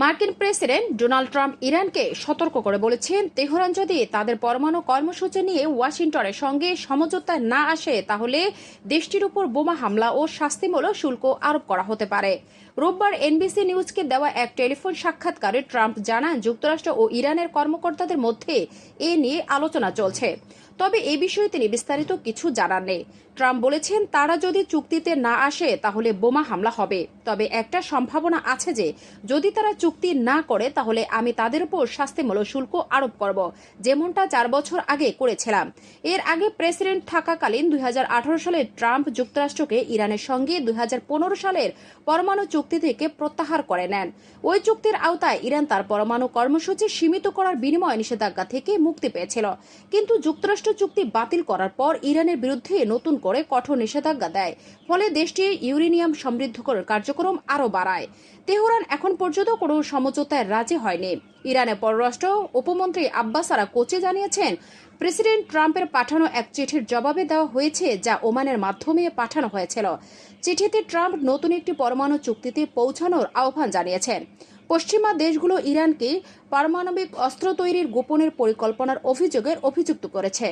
মার্কিন president Donald Trump ইরানকে সতর্ক করে বলেছেন, তেহরান যদি তাদের পরমাণু কর্মসূচি নিয়ে ওয়াশিংটনের সঙ্গে সমঝোতায় না আসে তাহলে দেশটির উপর বোমা হামলা ও শাস্তিমূলক শুল্ক আরোপ করা হতে পারে। রোববার এনবিসি নিউজকে দেওয়া এক টেলিফোন সাক্ষাৎকারে ট্রাম্প জানান, যুক্তরাষ্ট্র ও ইরানের কর্মকর্তাদের মধ্যে এ নিয়ে আলোচনা চলছে, তবে এ বিষয়ে তিনি বিস্তারিত কিছু জানাননি। ট্রাম্প বলেছেন, তারা যদি চুক্তিতে না আসে তাহলে বোমা হামলা হবে, তবে একটা সম্ভাবনা আছে যে যদি তারা চুক্তি না করে তাহলে আমি তাদের উপর শাস্তিমূলক শুল্ক আরোপ করব, যেমনটা 4 বছর আগে করেছিলাম। এর আগে প্রেসিডেন্ট থাকাকালীন 2018 সালে ট্রাম্প যুক্তরাষ্ট্রকে ইরানের সঙ্গে 2015 সালের পরমাণু চুক্তি থেকে প্রত্যাহার করে নেন। ওই চুক্তির আওতায় ইরান তার পরমাণু কর্মসূচি সীমিত করার বিনিময়ে নিষেধাজ্ঞা থেকে মুক্তি পেয়েছিল, কিন্তু যুক্তরাষ্ট্র চুক্তি বাতিল করার পর ইরানের বিরুদ্ধে নতুন করে কঠোর নিষেধাজ্ঞা দেয়, ফলে দেশটির ইউরেনিয়াম সমৃদ্ধ করার কার্যক্রম আরও বাড়ায়। তেহরান এখন পর্যন্ত কোনো সমঝোতায় রাজি হয়নি। ইরানের পররাষ্ট্র উপমন্ত্রী আব্বাস আরাকচি জানিয়েছেন, প্রেসিডেন্ট ট্রাম্পের পাঠানো এক চিঠির জবাবে দেওয়া হয়েছে, যা ওমানের মাধ্যমে পাঠানো হয়েছিল। চিঠিতে ট্রাম্প নতুন একটি পরমাণু চুক্তিতে পৌঁছানোর আহ্বান জানিয়েছেন। পশ্চিমা দেশগুলো ইরানকে পারমাণবিক অস্ত্র তৈরির গোপনের পরিকল্পনার অভিযোগের অভিযুক্ত করেছে।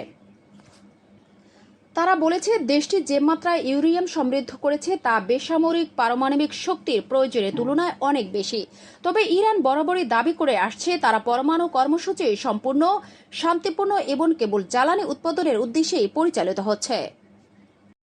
তারা বলেছে, দেশটি যে মাত্রায় ইউরেনিয়াম সমৃদ্ধ করেছে তা বেসামরিক পারমাণবিক শক্তির প্রয়োজনের তুলনায় অনেক বেশি। তবে ইরান বরাবরই দাবি করে আসছে, তারা পরমাণু কর্মসূচি সম্পূর্ণ শান্তিপূর্ণ এবং কেবল জ্বালানি উৎপাদনের উদ্দেশ্যেই পরিচালিত হচ্ছে।